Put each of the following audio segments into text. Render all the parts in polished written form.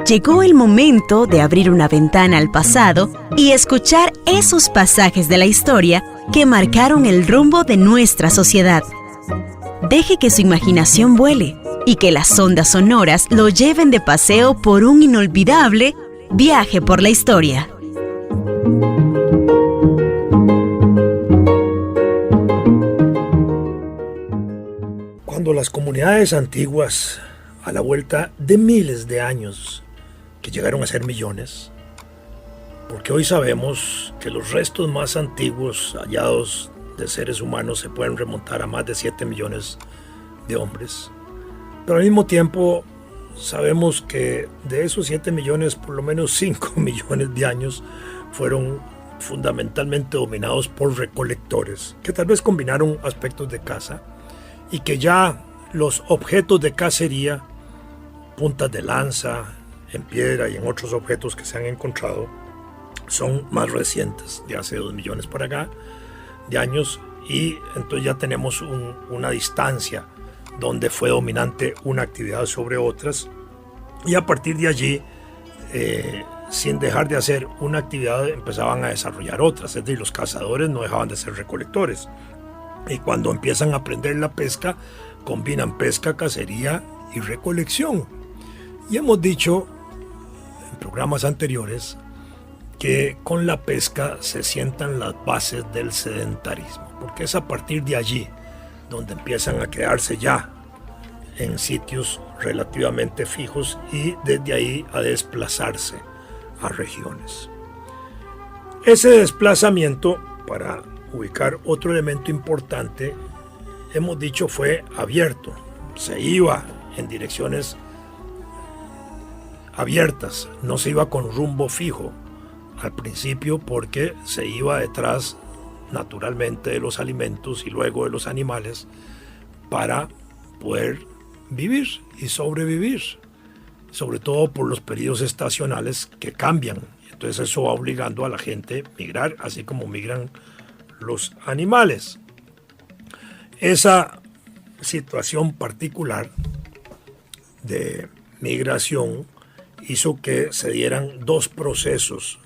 Llegó el momento de abrir una ventana al pasado y escuchar esos pasajes de la historia que marcaron el rumbo de nuestra sociedad. Deje que su imaginación vuele y que las ondas sonoras lo lleven de paseo por un inolvidable viaje por la historia. Cuando las comunidades antiguas, a la vuelta de miles de años, que llegaron a ser millones, porque hoy sabemos que los restos más antiguos hallados de seres humanos se pueden remontar a más de 7 millones de hombres, pero al mismo tiempo sabemos que de esos 7 millones, por lo menos 5 millones de años fueron fundamentalmente dominados por recolectores, que tal vez combinaron aspectos de caza y que ya los objetos de cacería, puntas de lanza, en piedra y en otros objetos que se han encontrado, son más recientes, de hace 2 millones para acá de años, y entonces ya tenemos una distancia donde fue dominante una actividad sobre otras, y a partir de allí, sin dejar de hacer una actividad, empezaban a desarrollar otras. Es decir, los cazadores no dejaban de ser recolectores, y cuando empiezan a aprender la pesca, combinan pesca, cacería y recolección. Y hemos dicho en programas anteriores que con la pesca se sientan las bases del sedentarismo, porque es a partir de allí donde empiezan a quedarse ya en sitios relativamente fijos y desde ahí a desplazarse a regiones. Ese desplazamiento, para ubicar otro elemento importante, hemos dicho fue abierto, se iba en direcciones abiertas, no se iba con rumbo fijo al principio, porque se iba detrás naturalmente de los alimentos y luego de los animales para poder vivir y sobrevivir, sobre todo por los periodos estacionales que cambian. Entonces eso va obligando a la gente a migrar, así como migran los animales. Esa situación particular de migración hizo que se dieran 2 procesos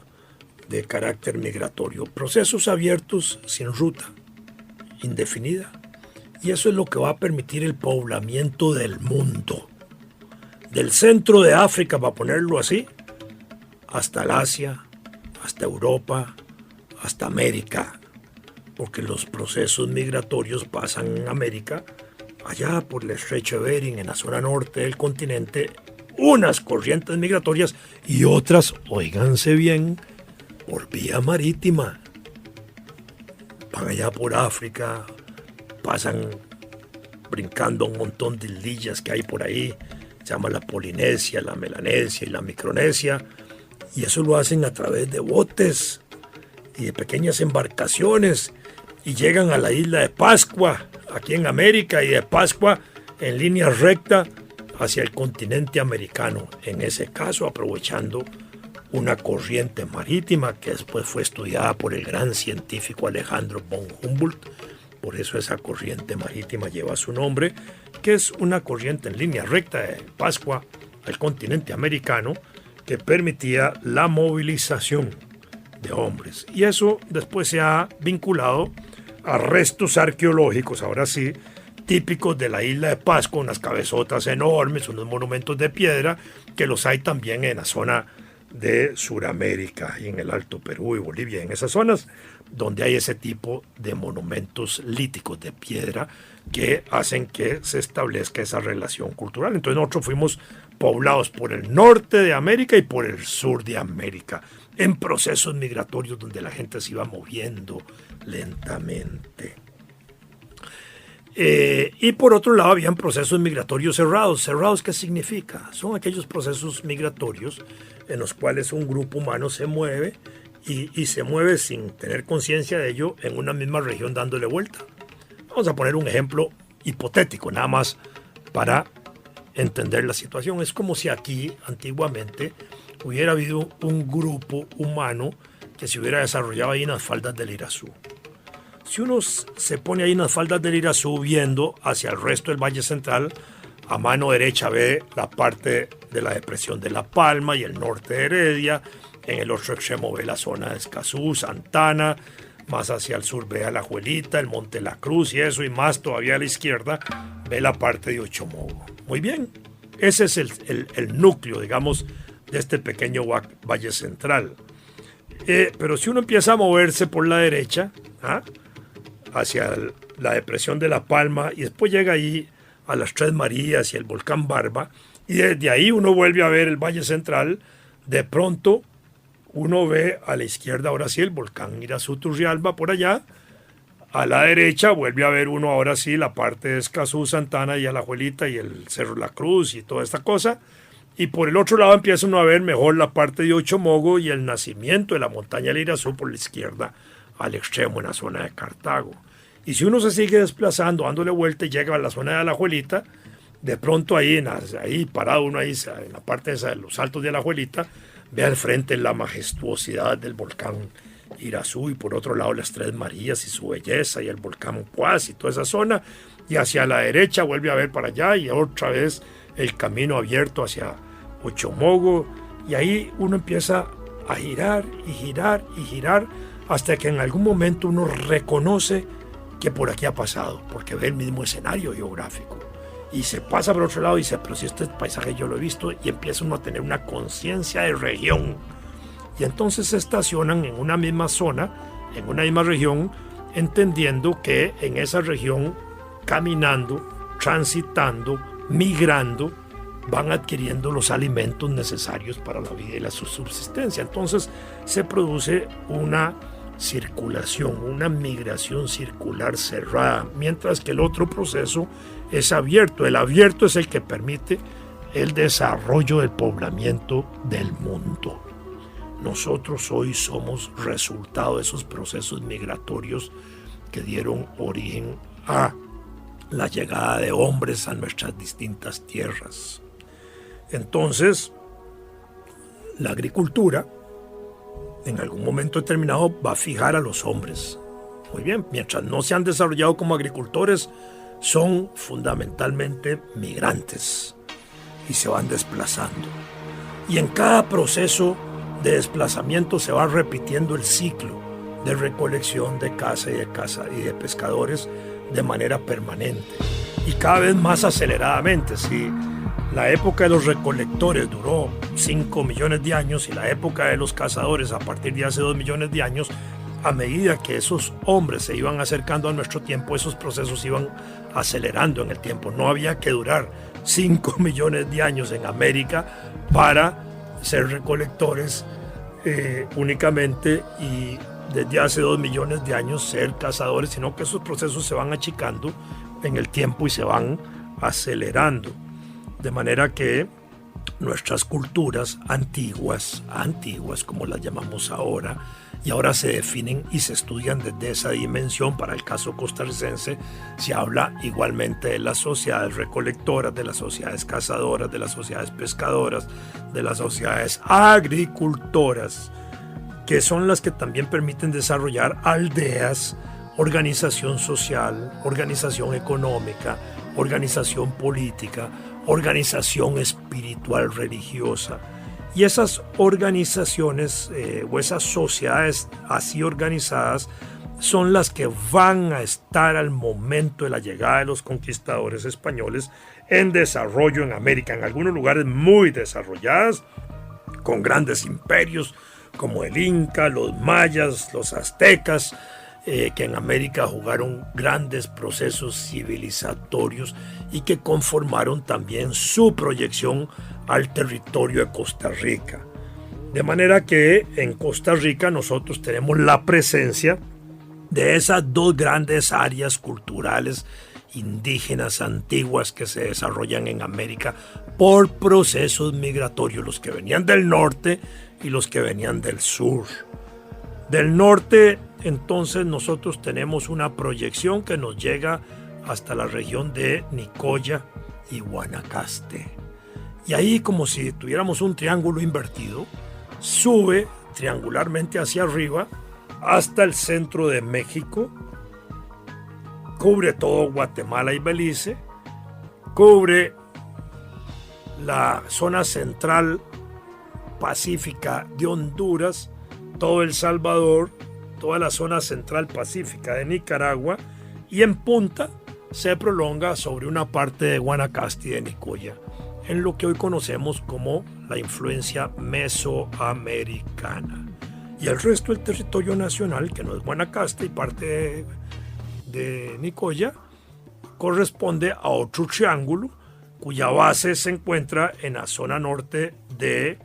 de carácter migratorio, procesos abiertos sin ruta indefinida, y eso es lo que va a permitir el poblamiento del mundo, del centro de África, para ponerlo así, hasta el Asia, hasta Europa, hasta América, porque los procesos migratorios pasan en América, allá por el estrecho de Bering, en la zona norte del continente, unas corrientes migratorias y otras, óiganse bien, por vía marítima. Van allá por África, pasan brincando un montón de islas que hay por ahí, se llama la Polinesia, la Melanesia y la Micronesia, y eso lo hacen a través de botes y de pequeñas embarcaciones, y llegan a la isla de Pascua, aquí en América, y de Pascua en línea recta hacia el continente americano, en ese caso aprovechando una corriente marítima que después fue estudiada por el gran científico Alejandro von Humboldt. Por eso esa corriente marítima lleva su nombre, que es una corriente en línea recta de Pascua al continente americano que permitía la movilización de hombres. Y eso después se ha vinculado a restos arqueológicos, ahora sí, típicos de la isla de Pascua, unas cabezotas enormes, unos monumentos de piedra, que los hay también en la zona de Sudamérica y en el Alto Perú y Bolivia, en esas zonas donde hay ese tipo de monumentos líticos de piedra que hacen que se establezca esa relación cultural. Entonces nosotros fuimos poblados por el norte de América y por el sur de América, en procesos migratorios donde la gente se iba moviendo lentamente. Y por otro lado habían procesos migratorios cerrados. ¿Cerrados qué significa? Son aquellos procesos migratorios en los cuales un grupo humano se mueve y se mueve sin tener conciencia de ello en una misma región dándole vuelta. Vamos a poner un ejemplo hipotético, nada más para entender la situación. Es como si aquí antiguamente hubiera habido un grupo humano que se hubiera desarrollado ahí en las faldas del Irazú. Si uno se pone ahí en las faldas del Irazú viendo hacia el resto del Valle Central, a mano derecha ve la parte de la depresión de La Palma y el norte de Heredia. En el otro extremo ve la zona de Escazú, Santana. Más hacia el sur ve a La Juelita, el Monte La Cruz y eso. Y más todavía a la izquierda ve la parte de Ochomogo. Muy bien. Ese es el núcleo, digamos, de este pequeño Valle Central. Pero si uno empieza a moverse por la derecha, hacia la depresión de La Palma y después llega ahí a las Tres Marías y el volcán Barba, y desde ahí uno vuelve a ver el Valle Central, de pronto uno ve a la izquierda ahora sí el volcán Irazú Turrialba por allá, a la derecha vuelve a ver uno ahora sí la parte de Escazú, Santana y Alajuelita y el Cerro La Cruz y toda esta cosa, y por el otro lado empieza uno a ver mejor la parte de Ochomogo y el nacimiento de la montaña del Irazú por la izquierda al extremo en la zona de Cartago. Y si uno se sigue desplazando, dándole vuelta y llega a la zona de Alajuelita, de pronto ahí parado uno ahí en la parte esa de los altos de Alajuelita, ve al frente la majestuosidad del volcán Irazú y por otro lado las Tres Marías y su belleza y el volcán Puás y toda esa zona, y hacia la derecha vuelve a ver para allá y otra vez el camino abierto hacia Ochomogo, y ahí uno empieza a girar y girar y girar hasta que en algún momento uno reconoce que por aquí ha pasado, porque ve el mismo escenario geográfico. Y se pasa por otro lado y dice, pero si este paisaje yo lo he visto, y empieza uno a tener una conciencia de región. Y entonces se estacionan en una misma zona, en una misma región, entendiendo que en esa región, caminando, transitando, migrando, van adquiriendo los alimentos necesarios para la vida y la subsistencia. Entonces se produce una circulación, una migración circular cerrada, mientras que el otro proceso es abierto. El abierto es el que permite el desarrollo del poblamiento del mundo. Nosotros hoy somos resultado de esos procesos migratorios que dieron origen a la llegada de hombres a nuestras distintas tierras. Entonces, la agricultura en algún momento determinado va a fijar a los hombres. Muy bien, mientras no se han desarrollado como agricultores, son fundamentalmente migrantes y se van desplazando. Y en cada proceso de desplazamiento se va repitiendo el ciclo de recolección de caza y de pescadores de manera permanente y cada vez más aceleradamente. Si la época de los recolectores duró 5 millones de años y la época de los cazadores a partir de hace 2 millones de años, a medida que esos hombres se iban acercando a nuestro tiempo, esos procesos iban acelerando en el tiempo. No había que durar 5 millones de años en América para ser recolectores únicamente y desde hace 2 millones de años ser cazadores, sino que esos procesos se van achicando en el tiempo y se van acelerando. De manera que nuestras culturas antiguas como las llamamos ahora, y ahora se definen y se estudian desde esa dimensión. Para el caso costarricense se habla igualmente de las sociedades recolectoras, de las sociedades cazadoras, de las sociedades pescadoras, de las sociedades agricultoras, que son las que también permiten desarrollar aldeas, organización social, organización económica, organización política, organización espiritual religiosa. Y esas organizaciones o esas sociedades así organizadas son las que van a estar al momento de la llegada de los conquistadores españoles en desarrollo en América, en algunos lugares muy desarrolladas, con grandes imperios como el Inca, los mayas, los aztecas, que en América jugaron grandes procesos civilizatorios y que conformaron también su proyección al territorio de Costa Rica. De manera que en Costa Rica nosotros tenemos la presencia de esas dos grandes áreas culturales indígenas antiguas que se desarrollan en América por procesos migratorios, los que venían del norte y los que venían del sur. Del norte, entonces, nosotros tenemos una proyección que nos llega hasta la región de Nicoya y Guanacaste. Y ahí, como si tuviéramos un triángulo invertido, sube triangularmente hacia arriba hasta el centro de México cubre todo Guatemala y Belice, cubre la zona central pacífica de Honduras, todo El Salvador, toda la zona central pacífica de Nicaragua, y en punta se prolonga sobre una parte de Guanacaste y de Nicoya, en lo que hoy conocemos como la influencia mesoamericana. Y el resto del territorio nacional, que no es Guanacaste y parte de Nicoya, corresponde a otro triángulo cuya base se encuentra en la zona norte de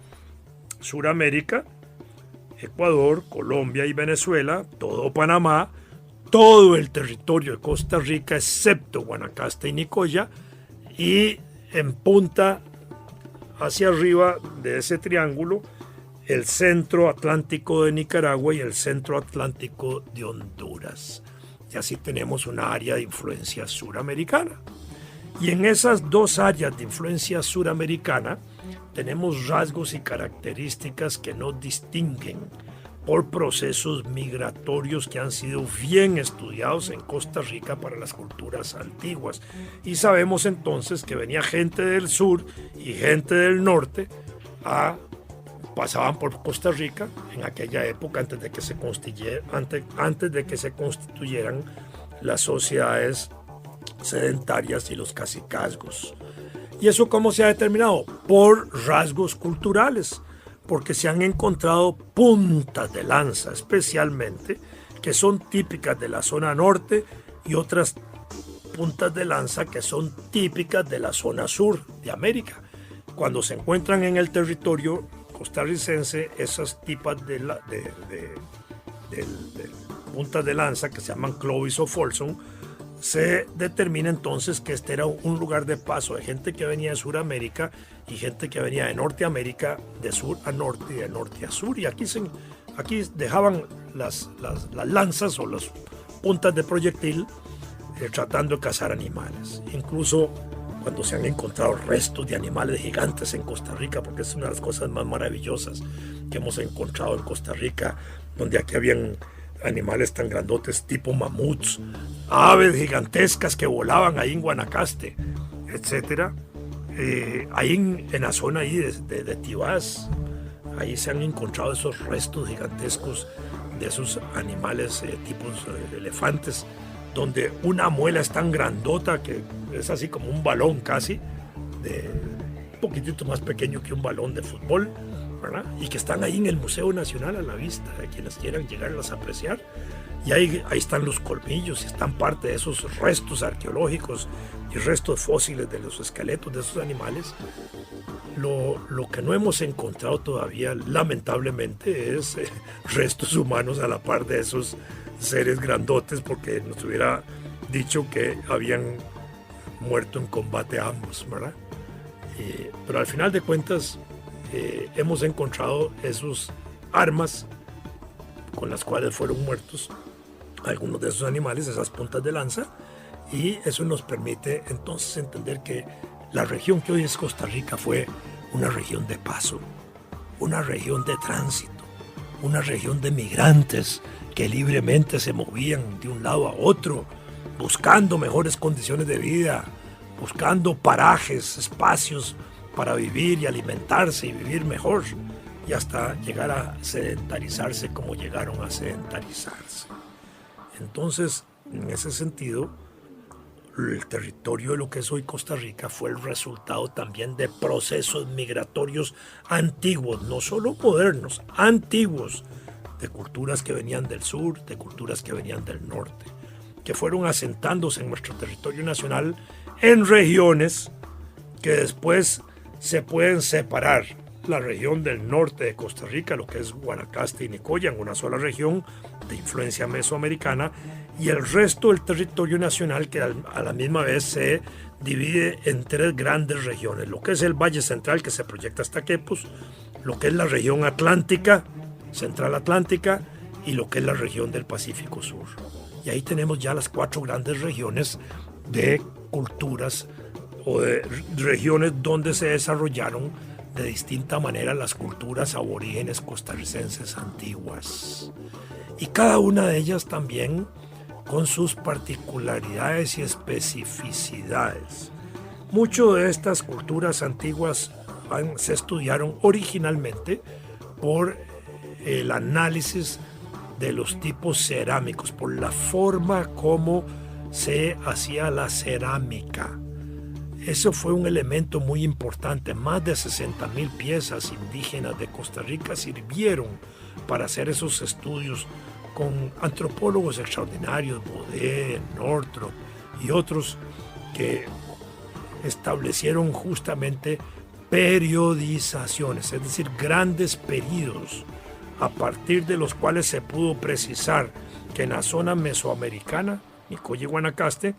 Sudamérica, Ecuador, Colombia y Venezuela, todo Panamá, todo el territorio de Costa Rica excepto Guanacaste y Nicoya, y en punta hacia arriba de ese triángulo el centro atlántico de Nicaragua y el centro atlántico de Honduras. Y así tenemos una área de influencia suramericana. Y en esas dos áreas de influencia suramericana tenemos rasgos y características que nos distinguen por procesos migratorios que han sido bien estudiados en Costa Rica para las culturas antiguas. Y sabemos entonces que venía gente del sur y gente del norte pasaban por Costa Rica en aquella época antes de que se constituyeran las sociedades sedentarias y los cacicazgos. ¿Y eso cómo se ha determinado? Por rasgos culturales, porque se han encontrado puntas de lanza especialmente que son típicas de la zona norte y otras puntas de lanza que son típicas de la zona sur de América. Cuando se encuentran en el territorio costarricense, esas tipas de puntas de lanza que se llaman Clovis o Folsom, se determina entonces que este era un lugar de paso de gente que venía de Sudamérica y gente que venía de Norteamérica, de sur a norte y de norte a sur. Y aquí dejaban las lanzas o las puntas de proyectil tratando de cazar animales. Incluso cuando se han encontrado restos de animales gigantes en Costa Rica, porque es una de las cosas más maravillosas que hemos encontrado en Costa Rica, donde aquí habían animales tan grandotes tipo mamuts, aves gigantescas que volaban ahí en Guanacaste, etc. Ahí en la zona ahí de Tibás, ahí se han encontrado esos restos gigantescos de esos animales tipos elefantes, donde una muela es tan grandota que es así como un balón casi, un poquitito más pequeño que un balón de fútbol, ¿verdad? Y que están ahí en el Museo Nacional a la vista de quienes quieran llegarlas a apreciar. Y ahí están los colmillos y están parte de esos restos arqueológicos y restos fósiles de los esqueletos de esos animales. Lo que no hemos encontrado todavía, lamentablemente, es restos humanos a la par de esos seres grandotes, porque nos hubiera dicho que habían muerto en combate ambos, ¿verdad? Pero al final de cuentas hemos encontrado esos armas con las cuales fueron muertos algunos de esos animales, esas puntas de lanza, y eso nos permite entonces entender que la región que hoy es Costa Rica fue una región de paso, una región de tránsito, una región de migrantes que libremente se movían de un lado a otro, buscando mejores condiciones de vida, buscando parajes, espacios para vivir y alimentarse y vivir mejor, y hasta llegar a sedentarizarse como llegaron a sedentarizarse. Entonces, en ese sentido, el territorio de lo que es hoy Costa Rica fue el resultado también de procesos migratorios antiguos, no solo modernos, antiguos, de culturas que venían del sur, de culturas que venían del norte, que fueron asentándose en nuestro territorio nacional en regiones que después se pueden separar. La región del norte de Costa Rica, lo que es Guanacaste y Nicoya, en una sola región de influencia mesoamericana, y el resto del territorio nacional que a la misma vez se divide en tres grandes regiones, lo que es el Valle Central, que se proyecta hasta Quepos, lo que es la región atlántica, Central Atlántica, y lo que es la región del Pacífico Sur. Y ahí tenemos ya las 4 grandes regiones de culturas o de regiones donde se desarrollaron de distinta manera las culturas aborígenes costarricenses antiguas. Y cada una de ellas también con sus particularidades y especificidades. Muchas de estas culturas antiguas se estudiaron originalmente por el análisis de los tipos cerámicos, por la forma como se hacía la cerámica. Eso fue un elemento muy importante. Más de 60,000 piezas indígenas de Costa Rica sirvieron para hacer esos estudios con antropólogos extraordinarios, Baudet, Northrop y otros que establecieron justamente periodizaciones, es decir, grandes periodos a partir de los cuales se pudo precisar que en la zona mesoamericana, Nicoya y Guanacaste,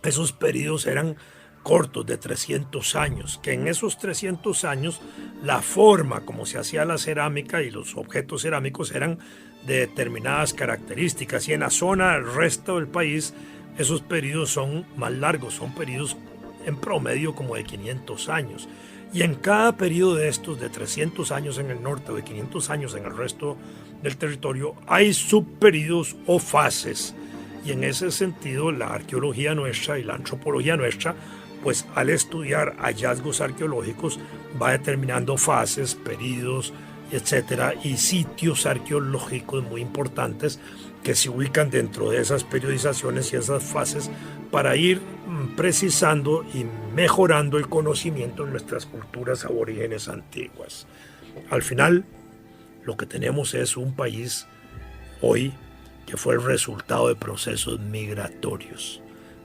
esos periodos eran cortos, de 300 años, que en esos 300 años la forma como se hacía la cerámica y los objetos cerámicos eran de determinadas características, y en la zona, el resto del país, esos periodos son más largos, son periodos en promedio como de 500 años. Y en cada periodo de estos, de 300 años en el norte o de 500 años en el resto del territorio, hay subperiodos o fases. Y en ese sentido, la arqueología nuestra y la antropología nuestra, pues al estudiar hallazgos arqueológicos, va determinando fases, periodos, etcétera, y sitios arqueológicos muy importantes que se ubican dentro de esas periodizaciones y esas fases para ir precisando y mejorando el conocimiento de nuestras culturas aborígenes antiguas. Al final, lo que tenemos es un país hoy que fue el resultado de procesos migratorios,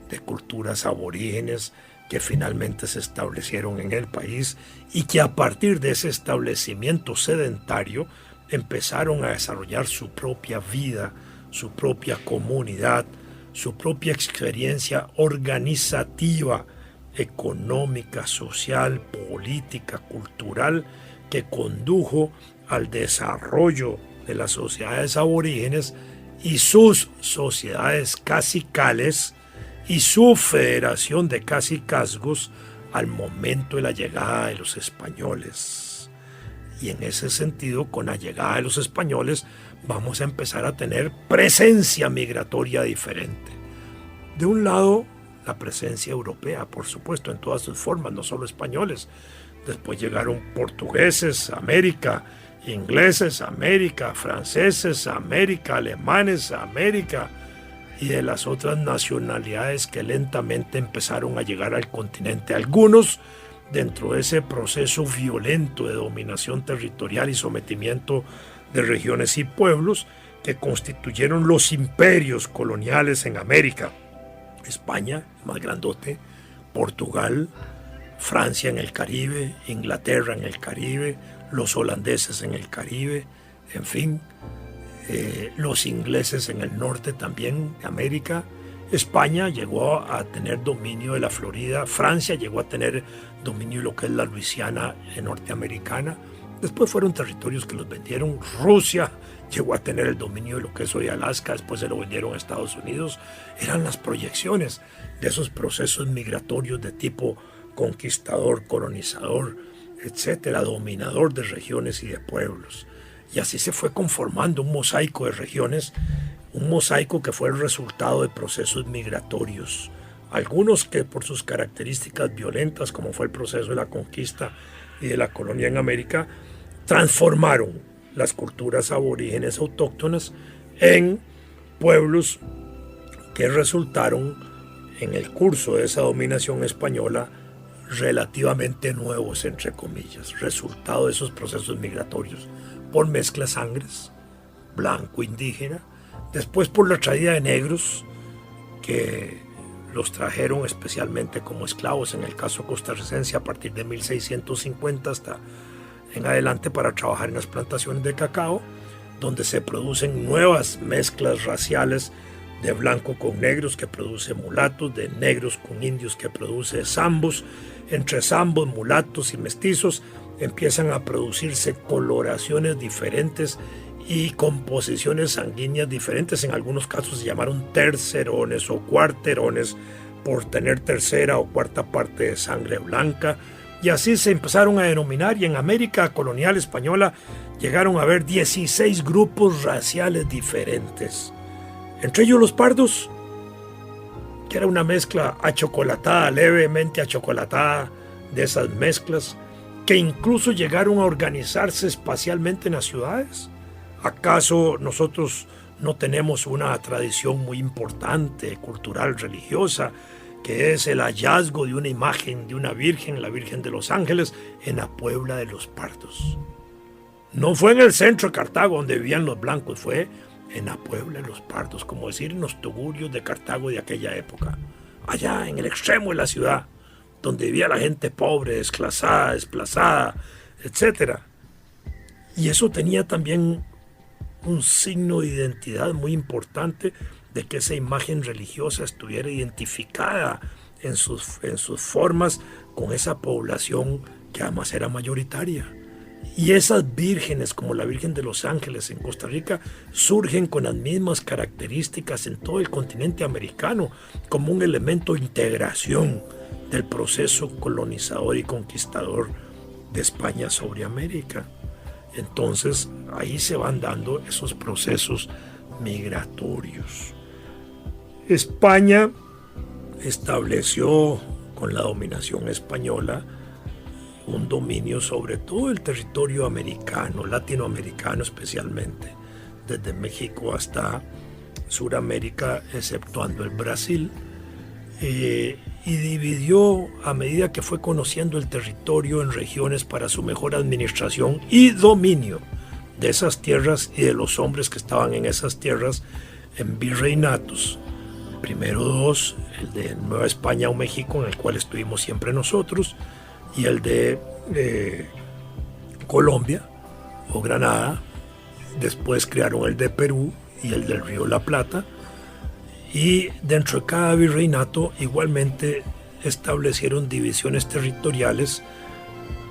de culturas aborígenes que finalmente se establecieron en el país y que a partir de ese establecimiento sedentario empezaron a desarrollar su propia vida, su propia comunidad, su propia experiencia organizativa, económica, social, política, cultural, que condujo al desarrollo de las sociedades aborígenes y sus sociedades cacicales y su federación de cacicazgos al momento de la llegada de los españoles. Y en ese sentido, con la llegada de los españoles, vamos a empezar a tener presencia migratoria diferente. De un lado, la presencia europea, por supuesto, en todas sus formas, no solo españoles. Después llegaron portugueses a América, ingleses a América, franceses a América, alemanes a América, y de las otras nacionalidades que lentamente empezaron a llegar al continente. Algunos dentro de ese proceso violento de dominación territorial y sometimiento de regiones y pueblos que constituyeron los imperios coloniales en América. España, más grandote, Portugal, Francia en el Caribe, Inglaterra en el Caribe, los holandeses en el Caribe, en fin, los ingleses en el norte también de América. España llegó a tener dominio de la Florida, Francia llegó a tener dominio de lo que es la Luisiana norteamericana. Después fueron territorios que los vendieron. Rusia llegó a tener el dominio de lo que es hoy Alaska, después se lo vendieron a Estados Unidos. Eran las proyecciones de esos procesos migratorios de tipo conquistador, colonizador, etcétera, dominador de regiones y de pueblos. Y así se fue conformando un mosaico de regiones, un mosaico que fue el resultado de procesos migratorios. Algunos que por sus características violentas, como fue el proceso de la conquista y de la colonia en América, transformaron las culturas aborígenes autóctonas en pueblos que resultaron, en el curso de esa dominación española, relativamente nuevos, entre comillas, resultado de esos procesos migratorios, por mezcla de sangres, blanco indígena, después por la traída de negros que los trajeron especialmente como esclavos, en el caso costarricense a partir de 1650 hasta en adelante, para trabajar en las plantaciones de cacao, donde se producen nuevas mezclas raciales de blanco con negros que produce mulatos, de negros con indios que produce zambos. Entre zambos, mulatos y mestizos empiezan a producirse coloraciones diferentes y composiciones sanguíneas diferentes. En algunos casos se llamaron tercerones o cuarterones por tener tercera o cuarta parte de sangre blanca, y así se empezaron a denominar, y en América colonial española llegaron a haber 16 grupos raciales diferentes. Entre ellos los pardos, que era una mezcla achocolatada, levemente achocolatada, de esas mezclas, que incluso llegaron a organizarse espacialmente en las ciudades. ¿Acaso nosotros no tenemos una tradición muy importante, cultural, religiosa, que es el hallazgo de una imagen de una virgen, la Virgen de los Ángeles, en la Puebla de los Pardos? No fue en el centro de Cartago donde vivían los blancos, fue en la Puebla de los Pardos, como decir en los tugurios de Cartago de aquella época, allá en el extremo de la ciudad, donde vivía la gente pobre, desclasada, desplazada, etc. Y eso tenía también un signo de identidad muy importante, de que esa imagen religiosa estuviera identificada en sus formas con esa población que además era mayoritaria. Y esas vírgenes, como la Virgen de los Ángeles en Costa Rica, surgen con las mismas características en todo el continente americano, como un elemento de integración del proceso colonizador y conquistador de España sobre América. Entonces, ahí se van dando esos procesos migratorios. España estableció, con la dominación española, un dominio sobre todo el territorio americano, latinoamericano especialmente, desde México hasta Suramérica, exceptuando el Brasil, y dividió a medida que fue conociendo el territorio en regiones para su mejor administración y dominio de esas tierras y de los hombres que estaban en esas tierras en virreinatos. Primero dos, el de Nueva España o México, en el cual estuvimos siempre nosotros, y el de Colombia o Granada. Después crearon el de Perú y el del Río La Plata, y dentro de cada virreinato igualmente establecieron divisiones territoriales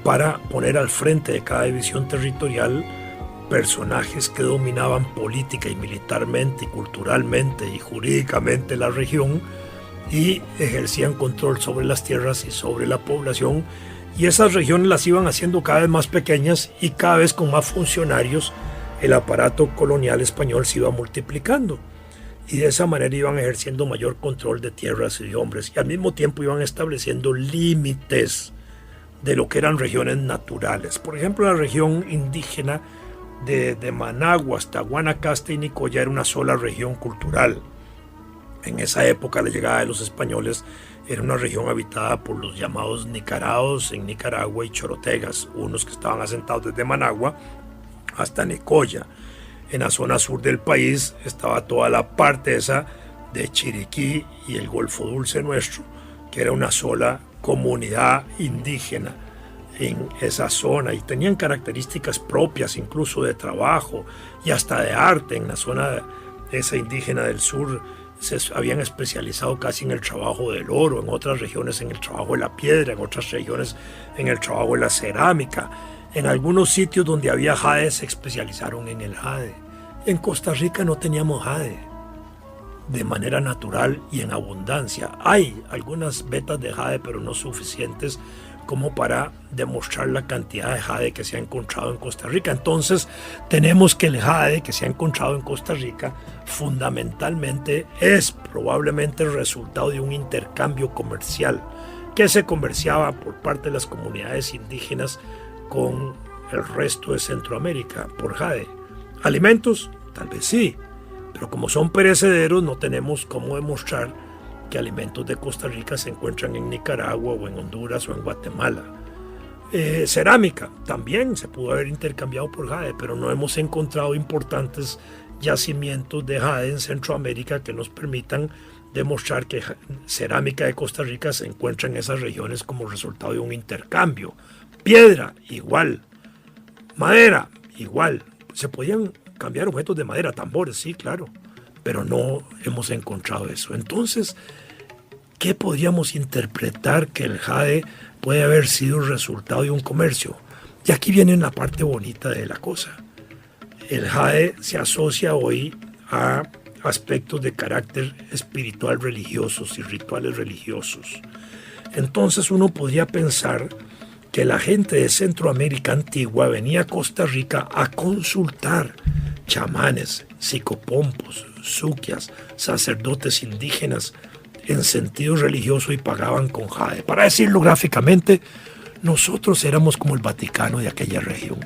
para poner al frente de cada división territorial personajes que dominaban política y militarmente y culturalmente y jurídicamente la región, y ejercían control sobre las tierras y sobre la población, y esas regiones las iban haciendo cada vez más pequeñas y cada vez con más funcionarios. El aparato colonial español se iba multiplicando y de esa manera iban ejerciendo mayor control de tierras y de hombres, y al mismo tiempo iban estableciendo límites de lo que eran regiones naturales. Por ejemplo, la región indígena de Managua hasta Guanacaste y Nicoya era una sola región cultural. En esa época, la llegada de los españoles era una región habitada por los llamados nicaraos en Nicaragua y chorotegas, unos que estaban asentados desde Managua hasta Nicoya. En la zona sur del país estaba toda la parte esa de Chiriquí y el Golfo Dulce nuestro, que era una sola comunidad indígena en esa zona, y tenían características propias incluso de trabajo y hasta de arte. En la zona esa indígena del sur se habían especializado casi en el trabajo del oro, en otras regiones en el trabajo de la piedra, en otras regiones en el trabajo de la cerámica. En algunos sitios donde había jade se especializaron en el jade. En Costa Rica no teníamos jade de manera natural y en abundancia. Hay algunas vetas de jade, pero no suficientes como para demostrar la cantidad de jade que se ha encontrado en Costa Rica. Entonces tenemos que el jade que se ha encontrado en Costa Rica fundamentalmente es probablemente el resultado de un intercambio comercial que se comerciaba por parte de las comunidades indígenas con el resto de Centroamérica por jade. ¿Alimentos? Tal vez sí, pero como son perecederos no tenemos cómo demostrar que alimentos de Costa Rica se encuentran en Nicaragua o en Honduras o en Guatemala. Cerámica también se pudo haber intercambiado por jade, pero no hemos encontrado importantes yacimientos de jade en Centroamérica que nos permitan demostrar que cerámica de Costa Rica se encuentra en esas regiones como resultado de un intercambio. Piedra, igual. Madera, igual. Se podían cambiar objetos de madera, tambores, sí, claro, pero no hemos encontrado eso. Entonces, ¿qué podríamos interpretar que el jade puede haber sido el resultado de un comercio? Y aquí viene la parte bonita de la cosa. El jade se asocia hoy a aspectos de carácter espiritual religiosos y rituales religiosos. Entonces uno podría pensar que la gente de Centroamérica antigua venía a Costa Rica a consultar chamanes, psicopompos, suquias, sacerdotes indígenas en sentido religioso y pagaban con jade. Para decirlo gráficamente, nosotros éramos como el Vaticano de aquella región.